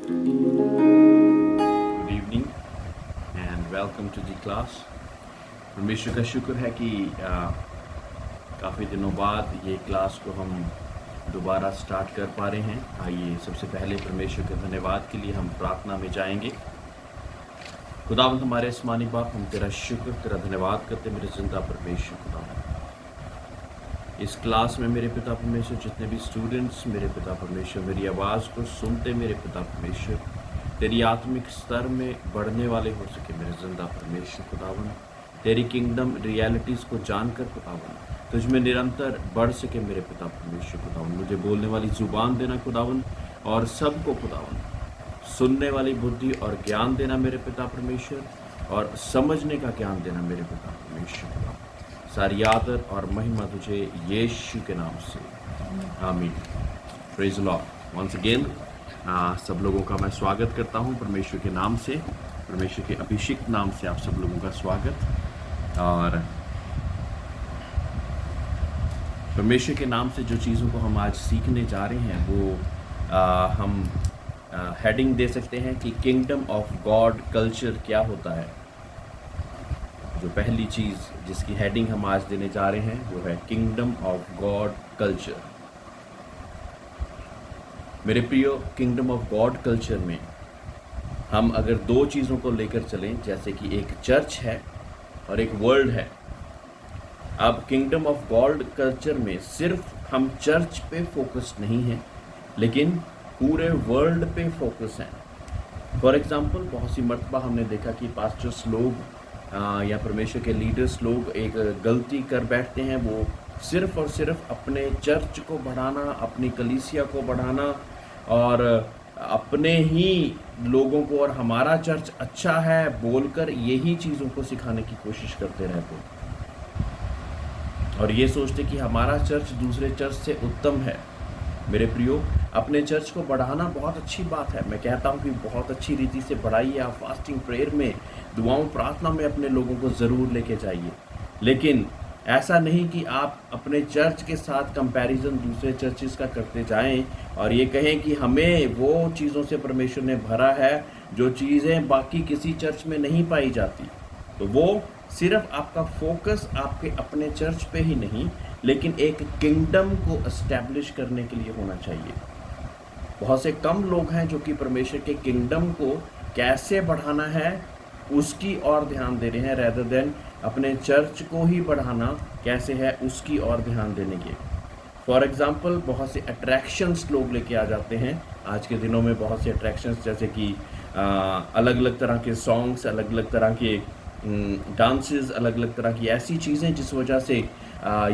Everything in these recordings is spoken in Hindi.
Good evening and welcome to the class. परमेश्वर का शुक्र है कि काफ़ी दिनों बाद ये क्लास को हम दोबारा स्टार्ट कर पा रहे हैं। आइए सबसे पहले परमेश्वर के धन्यवाद के लिए हम प्रार्थना में जाएंगे। खुदावंद हमारे आसमानी बाप, हम तेरा शुक्र तेरा धन्यवाद करते मेरे जिंदा परमेश्वर खुदावंद। इस क्लास में मेरे पिता परमेश्वर जितने भी स्टूडेंट्स मेरे पिता परमेश्वर मेरी आवाज़ को सुनते मेरे पिता परमेश्वर तेरी आत्मिक स्तर में बढ़ने वाले हो सके मेरे जिंदा परमेश्वर खुदावन। तेरी किंगडम रियलिटीज़ को जानकर खुदावन तुझ में निरंतर बढ़ सके मेरे पिता परमेश्वर खुदावन। मुझे बोलने वाली ज़ुबान देना खुदावन और सबको खुदावन सुनने वाली बुद्धि और ज्ञान देना मेरे पिता परमेश्वर और समझने का ज्ञान देना मेरे पिता परमेश्वर खुदावन। सारी आदर और महिमा तुझे यीशु के नाम से, आमीन। Praise the Lord. Once again सब लोगों का मैं स्वागत करता हूं परमेश्वर के नाम से, परमेश्वर के अभिषिक्त नाम से आप सब लोगों का स्वागत। और परमेश्वर के नाम से जो चीज़ों को हम आज सीखने जा रहे हैं वो हम हेडिंग दे सकते हैं कि किंगडम ऑफ गॉड कल्चर क्या होता है। जो पहली चीज़ जिसकी हेडिंग हम आज देने जा रहे हैं वो है किंगडम ऑफ गॉड कल्चर। मेरे प्रियो, किंगडम ऑफ गॉड कल्चर में हम अगर दो चीज़ों को लेकर चलें, जैसे कि एक चर्च है और एक वर्ल्ड है। अब किंगडम ऑफ गॉड कल्चर में सिर्फ हम चर्च पे फोकस नहीं हैं, लेकिन पूरे वर्ल्ड पे फोकस हैं। फॉर एग्जांपल, बहुत सी मर्तबा हमने देखा कि पास्टर्स लोग या परमेश्वर के लीडर्स लोग एक गलती कर बैठते हैं। वो सिर्फ और सिर्फ अपने चर्च को बढ़ाना, अपनी कलीसिया को बढ़ाना और अपने ही लोगों को और हमारा चर्च अच्छा है बोलकर यही चीज़ों को सिखाने की कोशिश करते रहते हैं और ये सोचते कि हमारा चर्च दूसरे चर्च से उत्तम है। मेरे प्रियो, अपने चर्च को बढ़ाना बहुत अच्छी बात है। मैं कहता हूँ कि बहुत अच्छी रीति से बढ़ाइए। आप फास्टिंग प्रेयर में, दुआओं प्रार्थना में अपने लोगों को ज़रूर लेके जाइए, लेकिन ऐसा नहीं कि आप अपने चर्च के साथ कंपैरिजन दूसरे चर्चेस का करते जाएं और ये कहें कि हमें वो चीज़ों से परमेश्वर ने भरा है जो चीज़ें बाकी किसी चर्च में नहीं पाई जाती। तो वो सिर्फ आपका फोकस आपके अपने चर्च पे ही नहीं, लेकिन एक किंगडम को एस्टैब्लिश करने के लिए होना चाहिए। बहुत से कम लोग हैं जो कि परमेश्वर के किंगडम को कैसे बढ़ाना है उसकी ओर ध्यान दे रहे हैं, रेदर देन अपने चर्च को ही बढ़ाना कैसे है उसकी ओर ध्यान देने के। फॉर एग्जांपल, बहुत से अट्रैक्शंस लोग लेके आ जाते हैं। आज के दिनों में बहुत से अट्रैक्शंस, जैसे कि अलग अलग तरह के सॉन्ग्स, अलग अलग तरह के डांसेस, अलग अलग तरह की ऐसी चीज़ें जिस वजह से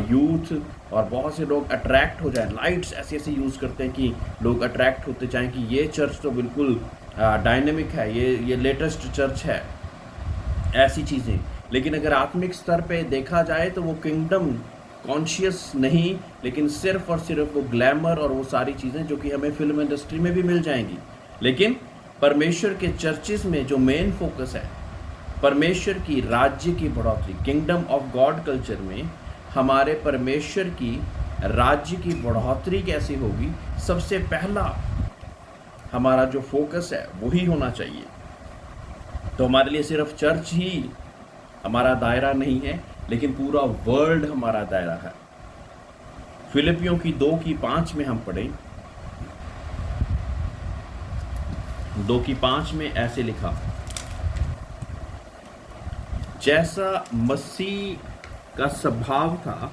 यूथ और बहुत से लोग अट्रैक्ट हो जाएं। लाइट्स ऐसे ऐसे यूज़ करते हैं कि लोग अट्रैक्ट होते जाएं कि ये चर्च तो बिल्कुल डायनेमिक है, ये लेटेस्ट चर्च है, ऐसी चीज़ें। लेकिन अगर आत्मिक स्तर पे देखा जाए तो वो किंगडम कॉन्शियस नहीं, लेकिन सिर्फ और सिर्फ वो ग्लैमर और वो सारी चीज़ें जो कि हमें फिल्म इंडस्ट्री में भी मिल जाएंगी। लेकिन परमेश्वर के चर्चेस में जो मेन फोकस है परमेश्वर की राज्य की बढ़ोतरी, किंगडम ऑफ गॉड कल्चर में हमारे परमेश्वर की राज्य की बढ़ोतरी कैसे होगी, सबसे पहला हमारा जो फोकस है वही होना चाहिए। तो हमारे लिए सिर्फ चर्च ही हमारा दायरा नहीं है, लेकिन पूरा वर्ल्ड हमारा दायरा है। फिलिपियों की 2:5 में हम पढ़ें, 2:5 में ऐसे लिखा, जैसा मसीह का स्वभाव था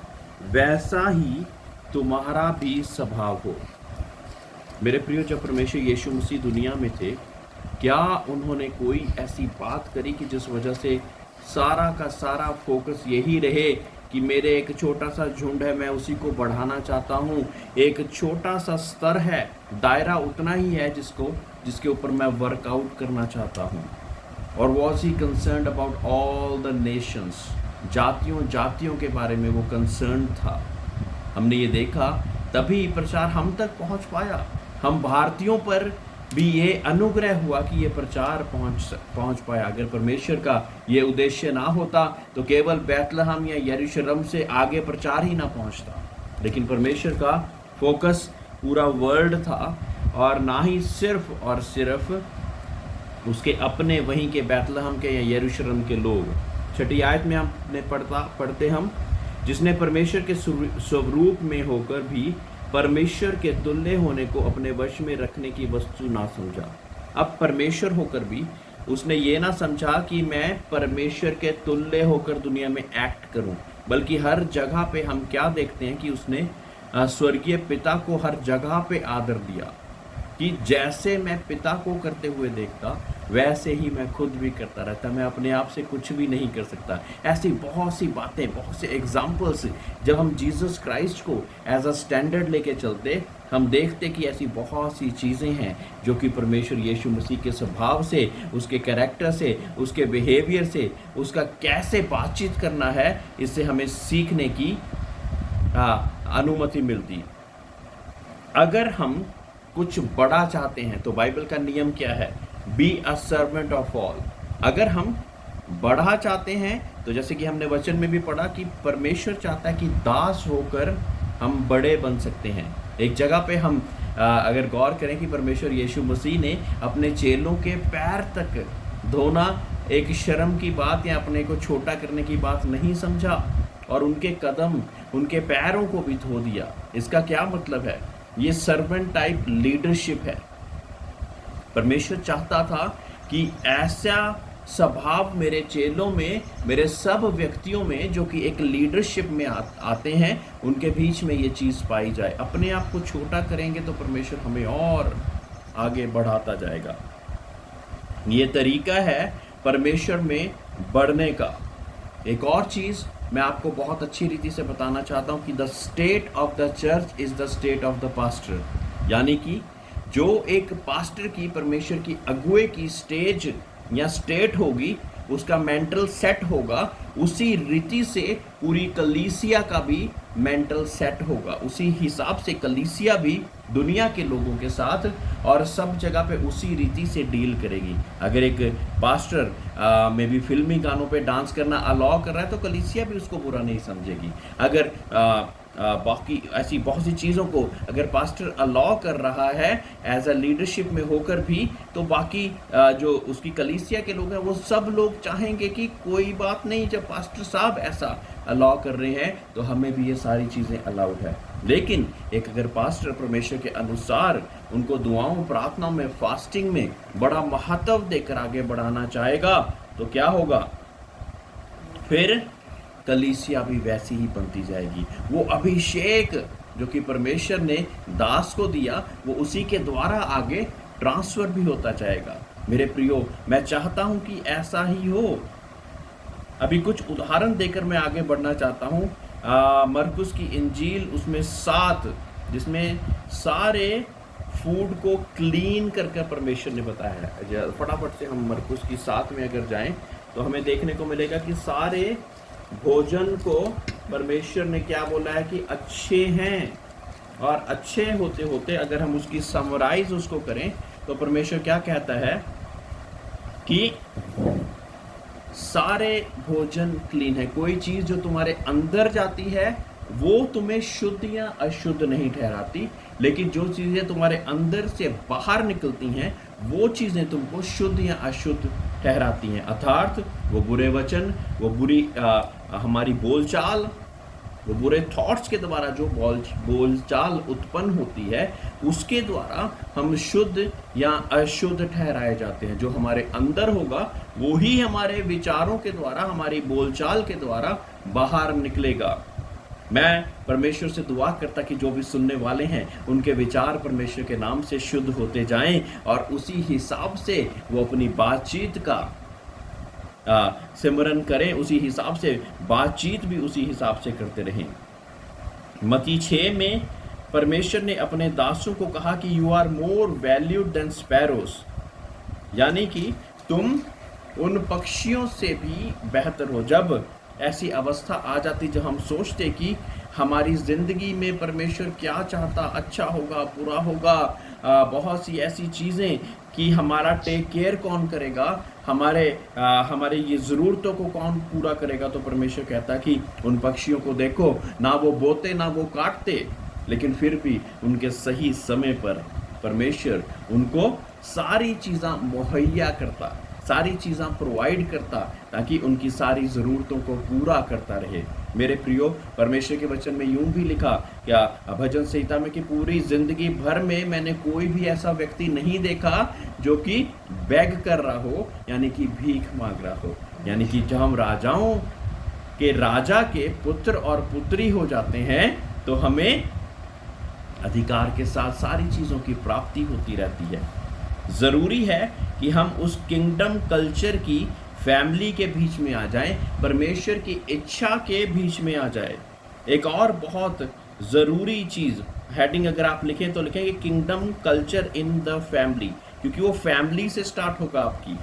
वैसा ही तुम्हारा भी स्वभाव हो। मेरे प्रियो, जब परमेश्वर यीशु मसीह दुनिया में थे, क्या उन्होंने कोई ऐसी बात करी कि जिस वजह से सारा का सारा फोकस यही रहे कि मेरे एक छोटा सा झुंड है, मैं उसी को बढ़ाना चाहता हूँ, एक छोटा सा स्तर है, दायरा उतना ही है जिसके ऊपर मैं वर्कआउट करना चाहता हूँ। और was he concerned about all the Nations, जातियों के बारे में वो कंसर्न था। हमने ये देखा, तभी प्रचार हम तक पहुँच पाया। हम भारतीयों पर भी ये अनुग्रह हुआ कि ये प्रचार पहुंच पाया। अगर परमेश्वर का ये उद्देश्य ना होता तो केवल बैतलहम या यरूशलेम से आगे प्रचार ही ना पहुंचता। लेकिन परमेश्वर का फोकस पूरा वर्ल्ड था और ना ही सिर्फ और सिर्फ उसके अपने वहीं के बैतलहम के या यरूशलेम के लोग। छठी आयत में हमने पढ़ते हम, जिसने परमेश्वर के स्वरूप में होकर भी परमेश्वर के तुल्य होने को अपने वश में रखने की वस्तु ना समझा। अब परमेश्वर होकर भी उसने ये ना समझा कि मैं परमेश्वर के तुल्य होकर दुनिया में एक्ट करूं, बल्कि हर जगह पे हम क्या देखते हैं कि उसने स्वर्गीय पिता को हर जगह पे आदर दिया, कि जैसे मैं पिता को करते हुए देखता वैसे ही मैं खुद भी करता रहता, मैं अपने आप से कुछ भी नहीं कर सकता। ऐसी बहुत सी बातें, बहुत से एग्जाम्पल्स, जब हम जीसस क्राइस्ट को एज अ स्टैंडर्ड लेके चलते, हम देखते कि ऐसी बहुत सी चीज़ें हैं जो कि परमेश्वर यीशु मसीह के स्वभाव से, उसके कैरेक्टर से, उसके बिहेवियर से, उसका कैसे बातचीत करना है, इससे हमें सीखने की अनुमति मिलती। अगर हम कुछ बड़ा चाहते हैं तो बाइबल का नियम क्या है? Be a servant of all. अगर हम बड़ा चाहते हैं तो जैसे कि हमने वचन में भी पढ़ा कि परमेश्वर चाहता है कि दास होकर हम बड़े बन सकते हैं। एक जगह पे हम अगर गौर करें कि परमेश्वर यीशु मसीह ने अपने चेलों के पैर तक धोना एक शर्म की बात या अपने को छोटा करने की बात नहीं समझा, और उनके कदम, उनके पैरों को भी धो दिया। इसका क्या मतलब है? ये सर्वेंट टाइप लीडरशिप है। परमेश्वर चाहता था कि ऐसा स्वभाव मेरे चेलों में, मेरे सब व्यक्तियों में जो कि एक लीडरशिप में आते हैं, उनके बीच में ये चीज़ पाई जाए। अपने आप को छोटा करेंगे तो परमेश्वर हमें और आगे बढ़ाता जाएगा। ये तरीका है परमेश्वर में बढ़ने का। एक और चीज़ मैं आपको बहुत अच्छी रीति से बताना चाहता हूँ कि the state of the church is the state of the pastor. यानी कि जो एक पास्टर की, परमेश्वर की अगुए की स्टेज या स्टेट होगी, उसका मेंटल सेट होगा, उसी रीति से पूरी कलीसिया का भी मेंटल सेट होगा। उसी हिसाब से कलीसिया भी दुनिया के लोगों के साथ और सब जगह पे उसी रीति से डील करेगी। अगर एक पास्टर में भी फिल्मी गानों पे डांस करना अलाउ कर रहा है तो कलीसिया भी उसको बुरा नहीं समझेगी। अगर बाकी ऐसी बहुत सी चीज़ों को अगर पास्टर अलाउ कर रहा है एज अ लीडरशिप में होकर भी, तो बाकी जो उसकी कलीसिया के लोग हैं वो सब लोग चाहेंगे कि कोई बात नहीं, जब पास्टर साहब ऐसा अलाउ कर रहे हैं तो हमें भी ये सारी चीज़ें अलाउड है। लेकिन एक अगर पास्टर परमेश्वर के अनुसार उनको दुआओं, प्रार्थनाओं में, फास्टिंग में बड़ा महत्व देकर आगे बढ़ाना चाहेगा तो क्या होगा? फिर कलीसिया भी वैसी ही बनती जाएगी। वो अभिषेक जो कि परमेश्वर ने दास को दिया, वो उसी के द्वारा आगे ट्रांसफर भी होता जाएगा। मेरे प्रियो, मैं चाहता हूं कि ऐसा ही हो। अभी कुछ उदाहरण देकर मैं आगे बढ़ना चाहता हूं। मरकुस की इंजील उसमें 7, जिसमें सारे फूड को क्लीन करके परमेश्वर ने बताया है। फटाफट से हम मरकुस की 7 में अगर जाएं तो हमें देखने को मिलेगा कि सारे भोजन को परमेश्वर ने क्या बोला है कि अच्छे हैं। और अच्छे होते होते अगर हम उसकी समराइज उसको करें तो परमेश्वर क्या कहता है कि सारे भोजन क्लीन है। कोई चीज़ जो तुम्हारे अंदर जाती है वो तुम्हें शुद्ध या अशुद्ध नहीं ठहराती, लेकिन जो चीज़ें तुम्हारे अंदर से बाहर निकलती हैं वो चीज़ें तुमको शुद्ध या अशुद्ध ठहराती हैं। अर्थात वो बुरे वचन, वो बुरी हमारी बोलचाल, वो बुरे थॉट्स के द्वारा जो बोलचाल उत्पन्न होती है, उसके द्वारा हम शुद्ध या अशुद्ध ठहराए जाते हैं। जो हमारे अंदर होगा वो ही हमारे विचारों के द्वारा, हमारी बोलचाल के द्वारा बाहर निकलेगा। मैं परमेश्वर से दुआ करता कि जो भी सुनने वाले हैं उनके विचार परमेश्वर के नाम से शुद्ध होते जाएं और उसी हिसाब से वो अपनी बातचीत का सिमरन करें, उसी हिसाब से बातचीत भी उसी हिसाब से करते रहें। मत्ती 6 में परमेश्वर ने अपने दासों को कहा कि you are more valued than sparrows, यानी कि तुम उन पक्षियों से भी बेहतर हो। जब ऐसी अवस्था आ जाती जब हम सोचते कि हमारी ज़िंदगी में परमेश्वर क्या चाहता, अच्छा होगा, बुरा होगा, बहुत सी ऐसी चीज़ें कि हमारा टेक केयर कौन करेगा, हमारे ये ज़रूरतों को कौन पूरा करेगा, तो परमेश्वर कहता कि उन पक्षियों को देखो, ना वो बोते ना वो काटते, लेकिन फिर भी उनके सही समय पर परमेश्वर उनको सारी चीज़ें मुहैया करता, सारी चीज़ें प्रोवाइड करता, ताकि उनकी सारी ज़रूरतों को पूरा करता रहे। मेरे प्रियो, परमेश्वर के वचन में यूं भी लिखा, क्या भजन संहिता में, कि पूरी जिंदगी भर में मैंने कोई भी ऐसा व्यक्ति नहीं देखा जो कि बेग कर रहा हो, यानी कि भीख मांग रहा हो। यानी कि जब हम राजाओं के राजा के पुत्र और पुत्री हो जाते हैं तो हमें अधिकार के साथ सारी चीज़ों की प्राप्ति होती रहती है। ज़रूरी है कि हम उस किंगडम कल्चर की फैमिली के बीच में आ जाएं, परमेश्वर की इच्छा के बीच में आ जाए। एक और बहुत ज़रूरी चीज़, हेडिंग अगर आप लिखें तो लिखेंगे kingdom culture in the family, क्योंकि वो फैमिली से स्टार्ट होगा आपकी।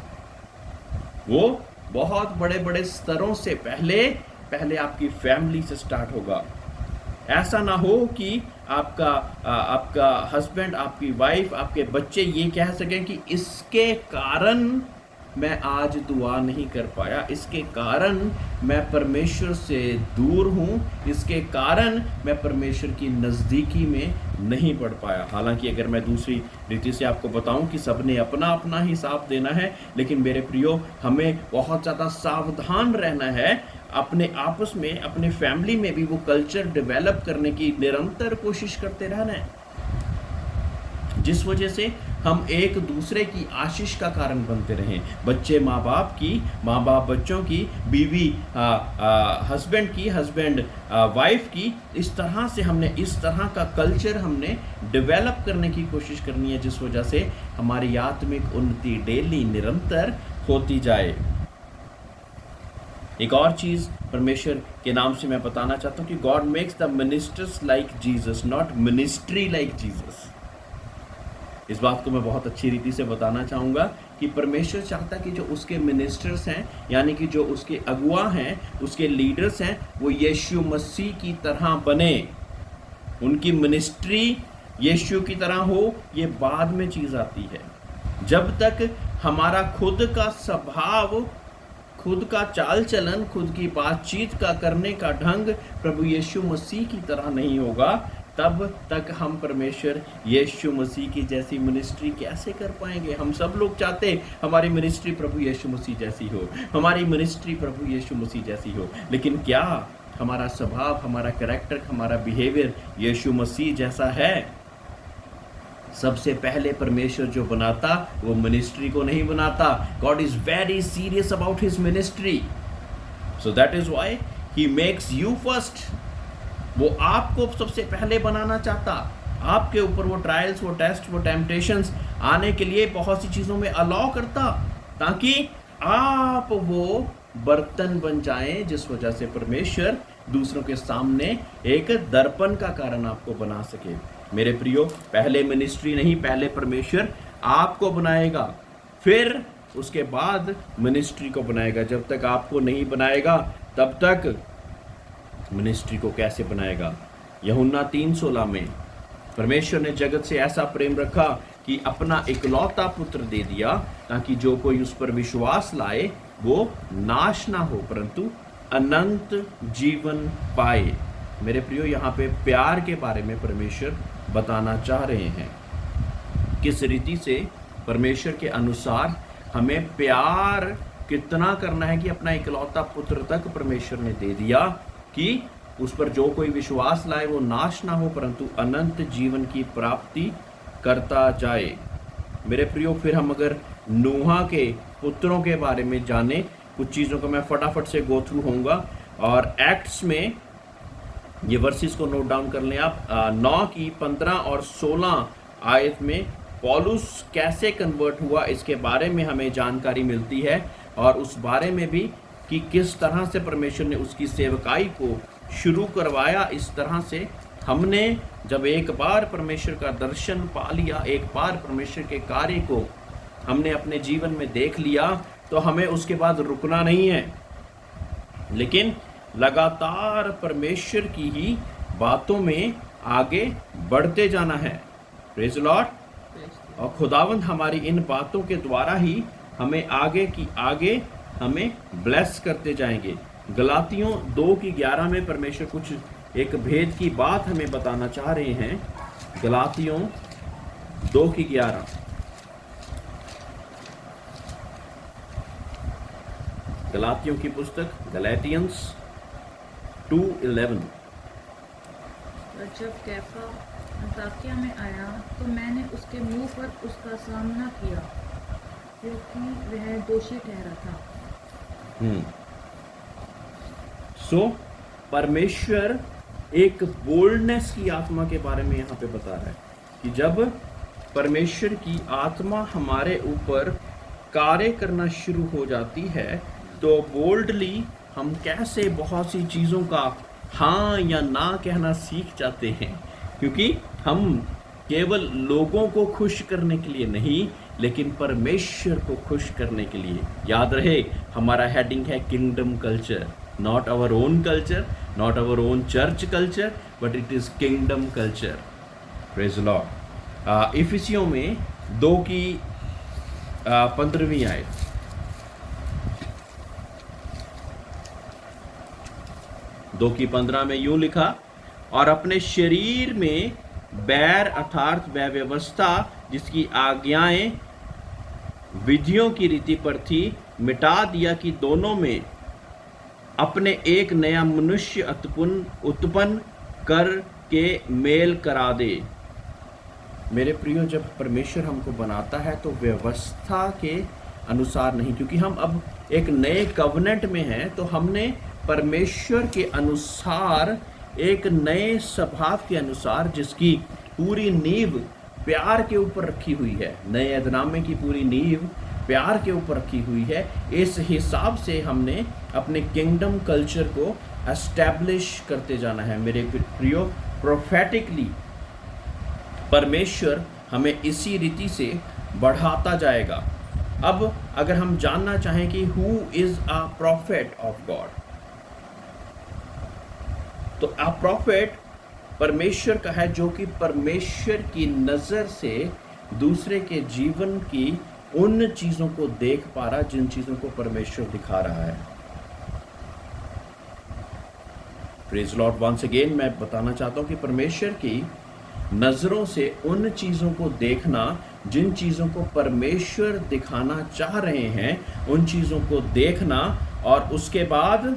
वो बहुत बड़े बड़े स्तरों से पहले आपकी फैमिली से स्टार्ट होगा। ऐसा ना हो कि आपका हस्बैंड, आपकी वाइफ, आपके बच्चे ये कह सकें कि इसके कारण मैं आज दुआ नहीं कर पाया, इसके कारण मैं परमेश्वर से दूर हूँ, इसके कारण मैं परमेश्वर की नज़दीकी में नहीं बढ़ पाया। हालांकि अगर मैं दूसरी रीति से आपको बताऊं कि सबने अपना अपना हिसाब देना है, लेकिन मेरे प्रियो, हमें बहुत ज़्यादा सावधान रहना है। अपने आपस में, अपने फैमिली में भी वो कल्चर डेवलप करने की निरंतर कोशिश करते रहना है, जिस वजह से हम एक दूसरे की आशीष का कारण बनते रहें। बच्चे माँ बाप की, माँ बाप बच्चों की, बीवी हस्बैंड की, हस्बैंड वाइफ की। इस तरह से हमने, इस तरह का कल्चर हमने डेवलप करने की कोशिश करनी है, जिस वजह से हमारी आत्मिक उन्नति डेली निरंतर होती जाए। एक और चीज़ परमेश्वर के नाम से मैं बताना चाहता हूँ कि God makes the ministers like Jesus, not ministry like Jesus. इस बात को मैं बहुत अच्छी रीति से बताना चाहूँगा कि परमेश्वर चाहता कि जो उसके मिनिस्टर्स हैं, यानी कि जो उसके अगुआ हैं, उसके लीडर्स हैं, वो यीशु मसीह की तरह बने। उनकी मिनिस्ट्री यीशु की तरह हो, ये बाद में चीज़ आती है। जब तक हमारा खुद का स्वभाव, खुद का चाल चलन, खुद की बातचीत का करने का ढंग प्रभु यीशु मसीह की तरह नहीं होगा, तब तक हम परमेश्वर यीशु मसीह की जैसी मिनिस्ट्री कैसे कर पाएंगे। हम सब लोग चाहते हमारी मिनिस्ट्री प्रभु यीशु मसीह जैसी हो, हमारी मिनिस्ट्री प्रभु यीशु मसीह जैसी हो, लेकिन क्या हमारा स्वभाव, हमारा कैरेक्टर, हमारा बिहेवियर यीशु मसीह जैसा है? सबसे पहले परमेश्वर जो बनाता वो मिनिस्ट्री को नहीं बनाता। God is very serious about his ministry, so that is why he makes you first. वो आपको सबसे पहले बनाना चाहता। आपके ऊपर वो ट्रायल्स, वो टेस्ट, वो टेम्पटेशंस आने के लिए बहुत सी चीज़ों में अलाउ करता, ताकि आप वो बर्तन बन जाएं, जिस वजह से परमेश्वर दूसरों के सामने एक दर्पण का कारण आपको बना सके। मेरे प्रियो, पहले मिनिस्ट्री नहीं, पहले परमेश्वर आपको बनाएगा, फिर उसके बाद मिनिस्ट्री को बनाएगा। जब तक आपको नहीं बनाएगा तब तक मिनिस्ट्री को कैसे बनाएगा? यूहन्ना 3:16 में परमेश्वर ने जगत से ऐसा प्रेम रखा कि अपना इकलौता पुत्र दे दिया, ताकि जो कोई उस पर विश्वास लाए वो नाश ना हो परंतु अनंत जीवन पाए। मेरे प्रियो, यहाँ पे प्यार के बारे में परमेश्वर बताना चाह रहे हैं। किस रीति से परमेश्वर के अनुसार हमें प्यार कितना करना है कि अपना इकलौता पुत्र तक परमेश्वर ने दे दिया कि उस पर जो कोई विश्वास लाए वो नाश ना हो परंतु अनंत जीवन की प्राप्ति करता जाए। मेरे प्रियो, फिर हम अगर नूहा के पुत्रों के बारे में जाने, कुछ चीज़ों को मैं फटाफट से गो थ्रू होऊंगा। और एक्ट्स में ये वर्सेस को नोट डाउन कर लें आप। 9 की 15 और 16 आयत में पौलुस कैसे कन्वर्ट हुआ, इसके बारे में हमें जानकारी मिलती है, और उस बारे में भी कि किस तरह से परमेश्वर ने उसकी सेवकाई को शुरू करवाया। इस तरह से हमने जब एक बार परमेश्वर का दर्शन पा लिया, एक बार परमेश्वर के कार्य को हमने अपने जीवन में देख लिया, तो हमें उसके बाद रुकना नहीं है, लेकिन लगातार परमेश्वर की ही बातों में आगे बढ़ते जाना है। Praise the Lord. और खुदावंद हमारी इन बातों के द्वारा ही हमें आगे की आगे हमें ब्लेस करते जाएंगे। गलातियों 2 की 11 में परमेश्वर कुछ एक भेद की बात हमें बताना चाह रहे हैं। गलातियों 2:11 गलातियों की पुस्तक गलैटियंस 2:11। जब कैफा अंताकिया में आया तो मैंने उसके मुंह पर उसका सामना किया क्योंकि वह दोषी ठहरा था। सो परमेश्वर एक बोल्डनेस की आत्मा के बारे में यहाँ पे बता रहा है कि जब परमेश्वर की आत्मा हमारे ऊपर कार्य करना शुरू हो जाती है तो बोल्डली हम कैसे बहुत सी चीज़ों का हाँ या ना कहना सीख जाते हैं, क्योंकि हम केवल लोगों को खुश करने के लिए नहीं लेकिन परमेश्वर को खुश करने के लिए। याद रहे हमारा हेडिंग है kingdom culture, not our own culture, not our own church culture, but it is kingdom culture. Praise lord. इफिसियों में 2:15 आयत, दो की 15 में यूं लिखा, और अपने शरीर में बैर अर्थात वह व्यवस्था जिसकी आज्ञाएं विधियों की रीति पर थी मिटा दिया कि दोनों में अपने एक नया मनुष्य उत्पन्न कर के मेल करा दे। मेरे प्रियो, जब परमेश्वर हमको बनाता है तो व्यवस्था के अनुसार नहीं, क्योंकि हम अब एक नए कवनेंट में हैं तो हमने परमेश्वर के अनुसार एक नए स्वभाव के अनुसार जिसकी पूरी नींव प्यार के ऊपर रखी हुई है, नए ऐदनामे की पूरी नींव प्यार के ऊपर रखी हुई है, इस हिसाब से हमने अपने किंगडम कल्चर को एस्टैब्लिश करते जाना है। मेरे प्रियो, प्रोफेटिकली परमेश्वर हमें इसी रीति से बढ़ाता जाएगा। अब अगर हम जानना चाहें कि who is a profit of God, तो अ प्रॉफिट परमेश्वर का है जो कि परमेश्वर की नजर से दूसरे के जीवन की उन चीजों को देख पा रहा जिन चीजों को परमेश्वर दिखा रहा है। Praise Lord. वंस अगेन मैं बताना चाहता हूं कि परमेश्वर की नजरों से उन चीजों को देखना जिन चीजों को परमेश्वर दिखाना चाह रहे हैं, उन चीजों को देखना, और उसके बाद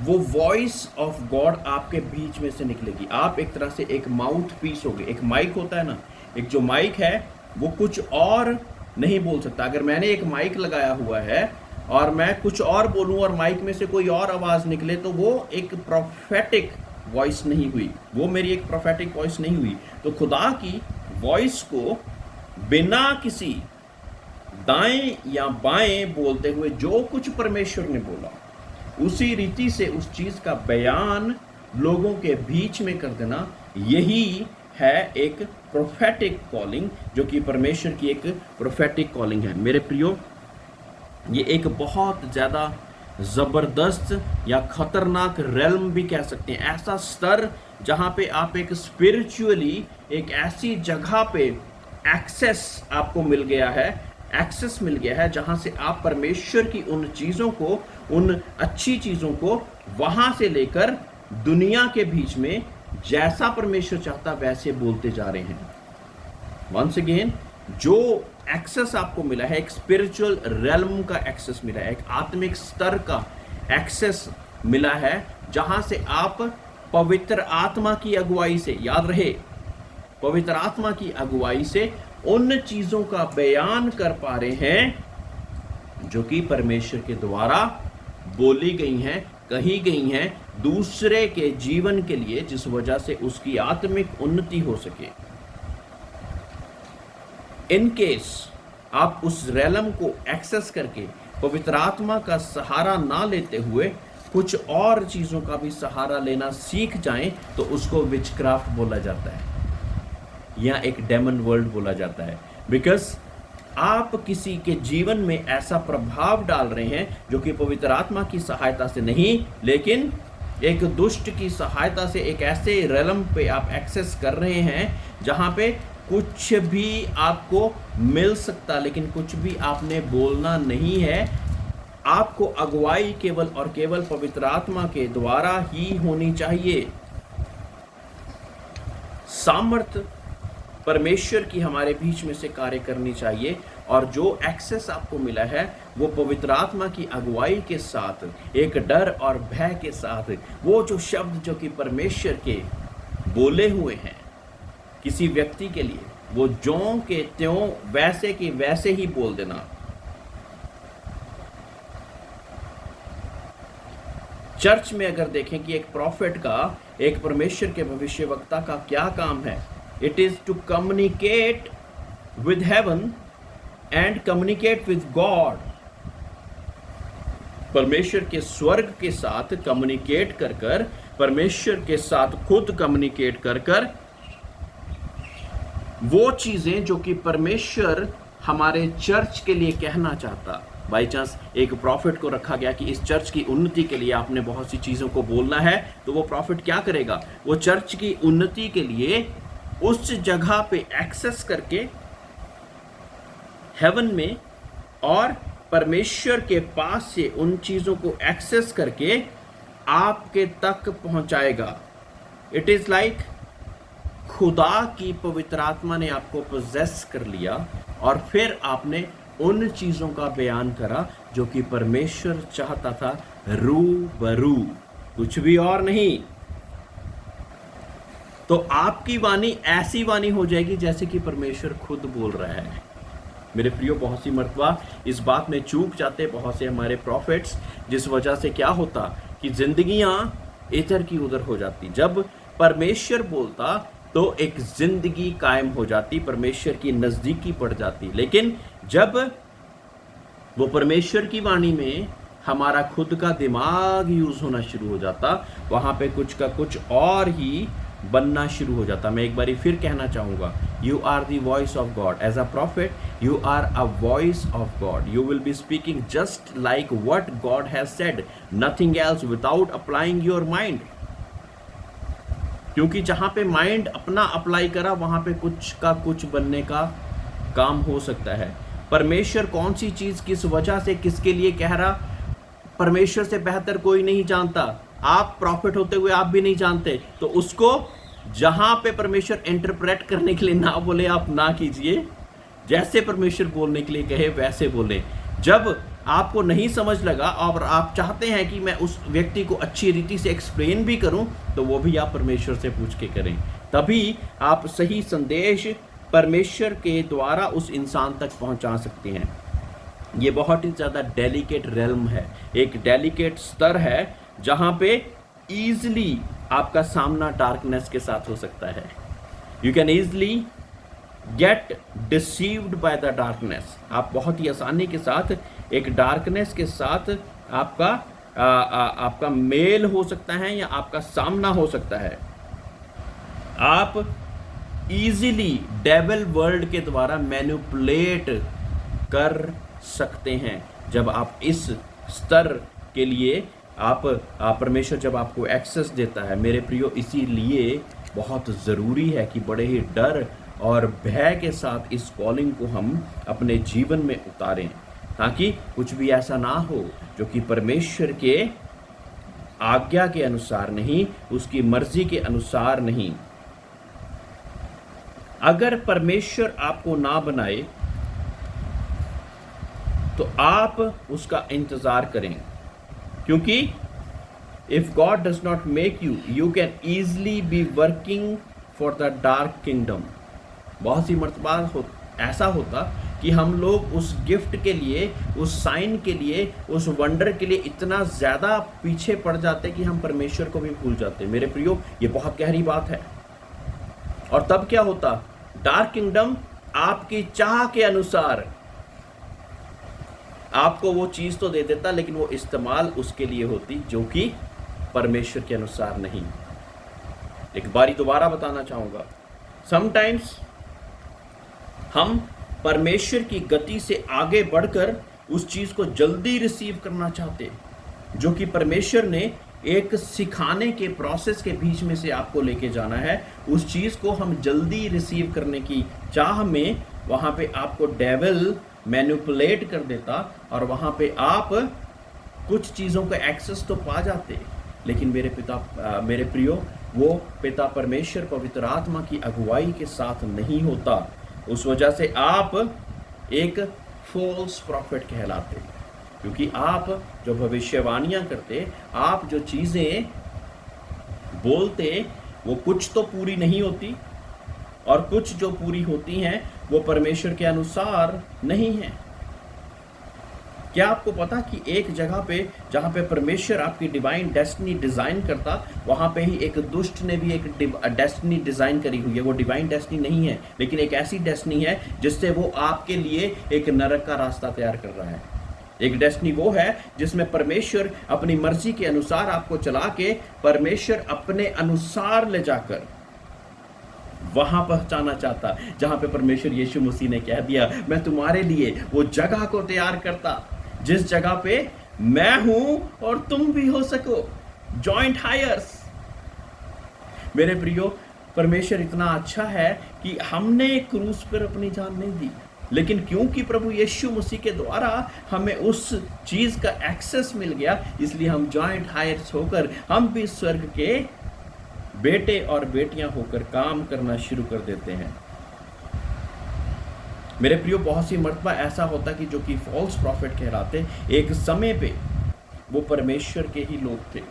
वो वॉइस ऑफ गॉड आपके बीच में से निकलेगी। आप एक तरह से एक माउथ पीस होगे। एक माइक होता है ना, एक जो माइक है वो कुछ और नहीं बोल सकता। अगर मैंने एक माइक लगाया हुआ है और मैं कुछ और बोलूं और माइक में से कोई और आवाज निकले तो वो एक प्रोफेटिक वॉइस नहीं हुई, वो मेरी एक प्रोफेटिक वॉइस नहीं हुई। तो खुदा की वॉइस को बिना किसी दाएं या बाएं बोलते हुए जो कुछ परमेश्वर ने बोला उसी रीति से उस चीज का बयान लोगों के बीच में कर देना, यही है एक प्रोफेटिक कॉलिंग, जो कि परमेश्वर की एक प्रोफेटिक कॉलिंग है। मेरे प्रियो, ये एक बहुत ज्यादा जबरदस्त या खतरनाक रेल्म भी कह सकते हैं, ऐसा स्तर जहां पे आप एक स्पिरिचुअली एक ऐसी जगह पे एक्सेस आपको मिल गया है, एक्सेस मिल गया है जहां से आप परमेश्वर की उन चीजों को, उन अच्छी चीजों को वहां से लेकर दुनिया के बीच में जैसा परमेश्वर चाहता वैसे बोलते जा रहे हैं। वंस अगेन, जो एक्सेस आपको मिला है, एक स्पिरिचुअल रेल्म का एक्सेस मिला है, एक आत्मिक स्तर का एक्सेस मिला है, जहां से आप पवित्र आत्मा की अगुवाई से, याद रहे, पवित्र आत्मा की अगुवाई से उन चीजों का बयान कर पा रहे हैं जो कि परमेश्वर के द्वारा बोली गई हैं, कही गई हैं दूसरे के जीवन के लिए, जिस वजह से उसकी आत्मिक उन्नति हो सके। इन केस आप उस रेलम को एक्सेस करके पवित्र आत्मा का सहारा ना लेते हुए कुछ और चीजों का भी सहारा लेना सीख जाएं तो उसको विचक्राफ्ट बोला जाता है या एक डेमन वर्ल्ड बोला जाता है। बिकॉज आप किसी के जीवन में ऐसा प्रभाव डाल रहे हैं जो कि पवित्र आत्मा की सहायता से नहीं, लेकिन एक दुष्ट की सहायता से एक ऐसे रेलम पे आप एक्सेस कर रहे हैं जहां पे कुछ भी आपको मिल सकता, लेकिन कुछ भी आपने बोलना नहीं है। आपको अगुवाई केवल और केवल पवित्र आत्मा के द्वारा ही होनी चाहिए। सामर्थ परमेश्वर की हमारे बीच में से कार्य करनी चाहिए। और जो एक्सेस आपको मिला है वो पवित्र आत्मा की अगुवाई के साथ, एक डर और भय के साथ, वो जो शब्द जो कि परमेश्वर के बोले हुए हैं किसी व्यक्ति के लिए, वो ज्यों के त्यों वैसे के वैसे ही बोल देना। चर्च में अगर देखें कि एक प्रॉफिट का, एक परमेश्वर के भविष्यवक्ता का क्या काम है, it is to communicate with heaven and communicate with God. परमेश्वर के स्वर्ग के साथ कम्युनिकेट कर कर, परमेश्वर के साथ खुद कम्युनिकेट कर कर, वो चीजें जो कि परमेश्वर हमारे चर्च के लिए कहना चाहता। बाई चांस एक प्रॉफिट को रखा गया कि इस चर्च की उन्नति के लिए आपने बहुत सी चीजों को बोलना है, तो वो प्रॉफिट क्या करेगा, वो चर्च की उन्नति के लिए उस जगह पे एक्सेस करके हेवन में और परमेश्वर के पास से उन चीजों को एक्सेस करके आपके तक पहुंचाएगा। इट इज लाइक खुदा की पवित्र आत्मा ने आपको पोजेस कर लिया और फिर आपने उन चीजों का बयान करा जो कि परमेश्वर चाहता था, रूबरू, कुछ भी और नहीं। तो आपकी वाणी ऐसी वाणी हो जाएगी जैसे कि परमेश्वर खुद बोल रहा है। मेरे प्रियो, बहुत सी मर्तबा इस बात में चूक जाते बहुत से हमारे प्रॉफिट्स, जिस वजह से क्या होता कि जिंदगियां इधर की उधर हो जाती। जब परमेश्वर बोलता तो एक जिंदगी कायम हो जाती, परमेश्वर की नजदीकी पड़ जाती। लेकिन जब वो परमेश्वर की वाणी में हमारा खुद का दिमाग यूज होना शुरू हो जाता, वहां पे कुछ का कुछ और ही बनना शुरू हो जाता। मैं एक बारी फिर कहना चाहूंगा, you are the voice of God. As a prophet you are a voice of God. You will be speaking just like what God has said, nothing else, without applying your mind. क्योंकि जहां पे माइंड अपना अप्लाई करा वहां पे कुछ का कुछ बनने का काम हो सकता है। परमेश्वर कौन सी चीज किस वजह से किसके लिए कह रहा, परमेश्वर से बेहतर कोई नहीं जानता। आप प्रॉफिट होते हुए आप भी नहीं जानते, तो उसको जहां पे परमेश्वर इंटरप्रेट करने के लिए ना बोले, आप ना कीजिए। जैसे परमेश्वर बोलने के लिए कहे वैसे बोले। जब आपको नहीं समझ लगा और आप चाहते हैं कि मैं उस व्यक्ति को अच्छी रीति से एक्सप्लेन भी करूं, तो वो भी आप परमेश्वर से पूछ के करें। तभी आप सही संदेश परमेश्वर के द्वारा उस इंसान तक पहुंचा सकते हैं। ये बहुत ही ज़्यादा डेलिकेट रेल्म है, एक डेलिकेट स्तर है जहां पे ईजिली आपका सामना डार्कनेस के साथ हो सकता है। You can easily get deceived by the darkness. आप बहुत ही आसानी के साथ एक डार्कनेस के साथ आपका मेल हो सकता है या आपका सामना हो सकता है। आप इजीली डेविल वर्ल्ड के द्वारा मैनिपुलेट कर सकते हैं। जब आप इस स्तर के लिए परमेश्वर जब आपको एक्सेस देता है, मेरे प्रियो, इसीलिए बहुत ज़रूरी है कि बड़े ही डर और भय के साथ इस कॉलिंग को हम अपने जीवन में उतारें, ताकि कुछ भी ऐसा ना हो जो कि परमेश्वर के आज्ञा के अनुसार नहीं, उसकी मर्जी के अनुसार नहीं। अगर परमेश्वर आपको ना बनाए तो आप उसका इंतजार करें, क्योंकि if God does not make you, you can easily be working for the dark kingdom. बहुत सी मर्तबा ऐसा होता कि हम लोग उस गिफ्ट के लिए, उस साइन के लिए, उस वंडर के लिए इतना ज़्यादा पीछे पड़ जाते कि हम परमेश्वर को भी भूल जाते। मेरे प्रियो, ये बहुत गहरी बात है। और तब क्या होता, डार्क किंगडम आपकी चाह के अनुसार आपको वो चीज़ तो दे देता, लेकिन वो इस्तेमाल उसके लिए होती जो कि परमेश्वर के अनुसार नहीं। एक बारी दोबारा बताना चाहूँगा, समटाइम्स हम परमेश्वर की गति से आगे बढ़कर उस चीज़ को जल्दी रिसीव करना चाहते, जो कि परमेश्वर ने एक सिखाने के प्रोसेस के बीच में से आपको लेके जाना है। उस चीज़ को हम जल्दी रिसीव करने की चाह में वहाँ पे आपको डेविल मैनिपुलेट कर देता और वहाँ पे आप कुछ चीज़ों का एक्सेस तो पा जाते, लेकिन मेरे प्रियो, वो पिता परमेश्वर पवित्र आत्मा की अगुवाई के साथ नहीं होता। उस वजह से आप एक फॉल्स प्रॉफिट कहलाते, क्योंकि आप जो भविष्यवाणियां करते, आप जो चीजें बोलते, वो कुछ तो पूरी नहीं होती, और कुछ जो पूरी होती हैं वो परमेश्वर के अनुसार नहीं है। क्या आपको पता कि एक जगह पे जहां पे परमेश्वर आपकी डिवाइन डेस्टिनी डिजाइन करता, वहां पे ही एक दुष्ट ने भी एक डेस्टिनी डिजाइन करी हुई है। वो डिवाइन डेस्टिनी नहीं है, लेकिन एक ऐसी डेस्टिनी है जिससे वो आपके लिए एक नरक का रास्ता तैयार कर रहा है। एक डेस्टिनी वो है जिसमें परमेश्वर अपनी मर्जी के अनुसार आपको चला के परमेश्वर अपने अनुसार ले जाकर वहां पहुंचाना चाहता, जहां पे परमेश्वर यीशु मसीह ने कह दिया, मैं तुम्हारे लिए वो जगह को तैयार करता जिस जगह पे मैं हूं और तुम भी हो सको। Joint heirs. मेरे प्रियो, परमेश्वर इतना अच्छा है कि हमने क्रूस पर अपनी जान नहीं दी, लेकिन क्योंकि प्रभु यीशु मसीह के द्वारा हमें उस चीज का एक्सेस मिल गया, इसलिए हम जॉइंट हायर्स होकर हम भी स्वर्ग के बेटे और बेटियां होकर काम करना शुरू कर देते हैं। मेरे प्रियो, बहुत सी मर्तबा ऐसा होता कि जो कि फॉल्स प्रॉफिट कहलाते, एक समय पे वो परमेश्वर के ही लोग थे।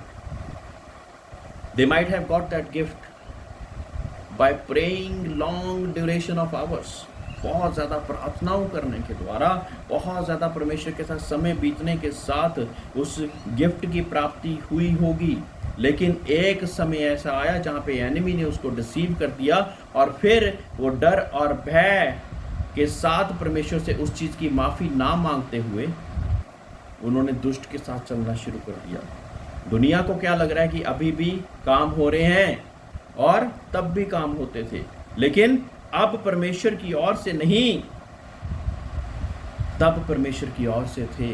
They might have got that gift bye praying long duration of hours. बहुत ज़्यादा प्रार्थनाओं करने के द्वारा, बहुत ज़्यादा परमेश्वर के साथ समय बीतने के साथ उस गिफ्ट की प्राप्ति हुई होगी। लेकिन एक समय ऐसा आया जहाँ पे एनिमी ने उसको डिसीव कर दिया, और फिर वो डर और भय के साथ परमेश्वर से उस चीज़ की माफ़ी ना मांगते हुए उन्होंने दुष्ट के साथ चलना शुरू कर दिया। दुनिया को क्या लग रहा है कि अभी भी काम हो रहे हैं, और तब भी काम होते थे, लेकिन अब परमेश्वर की ओर से नहीं, तब परमेश्वर की ओर से थे।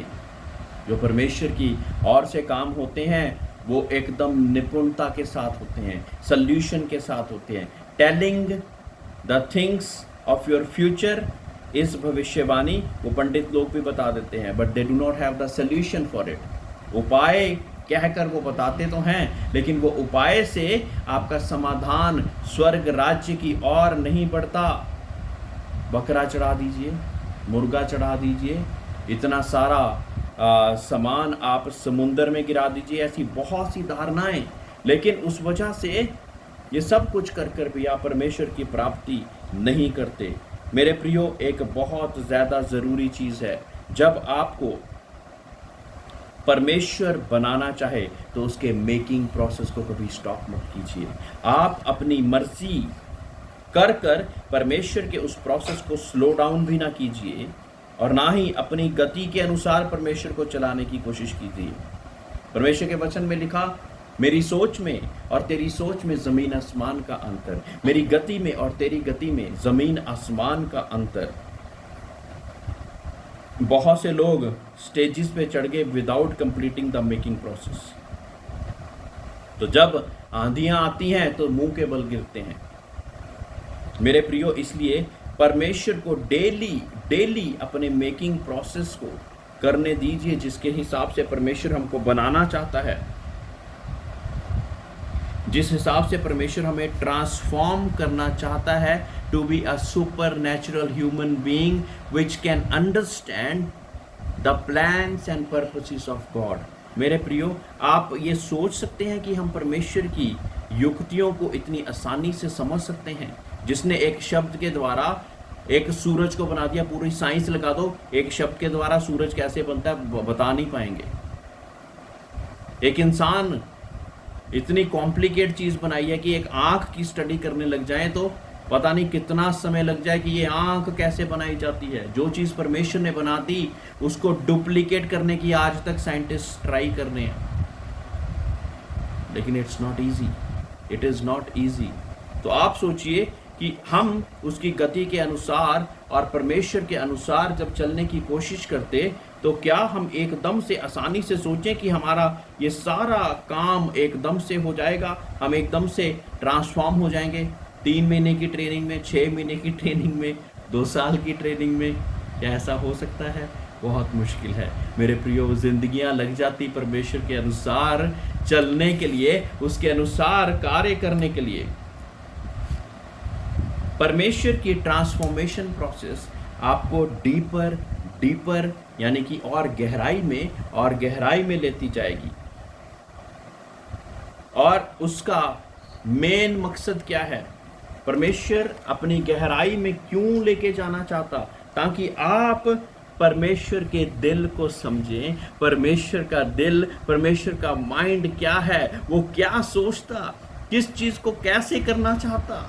जो परमेश्वर की ओर से काम होते हैं वो एकदम निपुणता के साथ होते हैं, सल्यूशन के साथ होते हैं। Telling the things of your future इस भविष्यवाणी, वो पंडित लोग भी बता देते हैं, but they do not have the solution for it. उपाय कहकर वो बताते तो हैं, लेकिन वो उपाय से आपका समाधान स्वर्ग राज्य की ओर नहीं बढ़ता। बकरा चढ़ा दीजिए, मुर्गा चढ़ा दीजिए, इतना सारा सामान आप समुंदर में गिरा दीजिए, ऐसी बहुत सी धारणाएं, लेकिन उस वजह से ये सब कुछ कर कर भी आप परमेश्वर की प्राप्ति नहीं करते। मेरे प्रियो, एक बहुत ज़्यादा ज़रूरी चीज़ है, जब आपको परमेश्वर बनाना चाहे तो उसके मेकिंग प्रोसेस को कभी स्टॉप मत कीजिए। आप अपनी मर्जी कर कर परमेश्वर के उस प्रोसेस को स्लो डाउन भी ना कीजिए, और ना ही अपनी गति के अनुसार परमेश्वर को चलाने की कोशिश कीजिए। परमेश्वर के वचन में लिखा, मेरी सोच में और तेरी सोच में ज़मीन आसमान का अंतर, मेरी गति में और तेरी गति में ज़मीन आसमान का अंतर। बहुत से लोग स्टेजेस पे चढ़ गए without completing the making process. तो जब आंधियां आती हैं तो मुंह के बल गिरते हैं। मेरे प्रियो, इसलिए परमेश्वर को डेली अपने मेकिंग प्रोसेस को करने दीजिए, जिसके हिसाब से परमेश्वर हमको बनाना चाहता है, जिस हिसाब से परमेश्वर हमें ट्रांसफॉर्म करना चाहता है to be a super natural human being which can understand the plans and purposes of God. मेरे प्रियो, आप ये सोच सकते हैं कि हम परमेश्वर की युक्तियों को इतनी आसानी से समझ सकते हैं, जिसने एक शब्द के द्वारा एक सूरज को बना दिया। पूरी साइंस लगा दो, एक शब्द के द्वारा सूरज कैसे बनता है बता नहीं पाएंगे। एक इंसान इतनी कॉम्प्लिकेट चीज़ बनाई है कि एक आँख की स्टडी करने लग जाए तो पता नहीं कितना समय लग जाए कि ये आँख कैसे बनाई जाती है। जो चीज़ परमेश्वर ने बना दी उसको डुप्लीकेट करने की आज तक साइंटिस्ट ट्राई कर रहे हैं, लेकिन it's not easy, it is not easy. तो आप सोचिए कि हम उसकी गति के अनुसार और परमेश्वर के अनुसार जब चलने की कोशिश करते, तो क्या हम एकदम से आसानी से सोचें कि हमारा ये सारा काम एकदम से हो जाएगा, हम एकदम से ट्रांसफॉर्म हो जाएंगे 3 महीने की ट्रेनिंग में, 6 महीने की ट्रेनिंग में, 2 साल की ट्रेनिंग में? क्या ऐसा हो सकता है? बहुत मुश्किल है। मेरे प्रियो, जिंदगियां लग जाती परमेश्वर के अनुसार चलने के लिए, उसके अनुसार कार्य करने के लिए। परमेश्वर की ट्रांसफॉर्मेशन प्रोसेस आपको डीपर डीपर यानी कि और गहराई में लेती जाएगी। और उसका मेन मकसद क्या है? परमेश्वर अपनी गहराई में क्यों लेके जाना चाहता? ताकि आप परमेश्वर के दिल को समझें। परमेश्वर का दिल, परमेश्वर का माइंड क्या है, वो क्या सोचता, किस चीज को कैसे करना चाहता।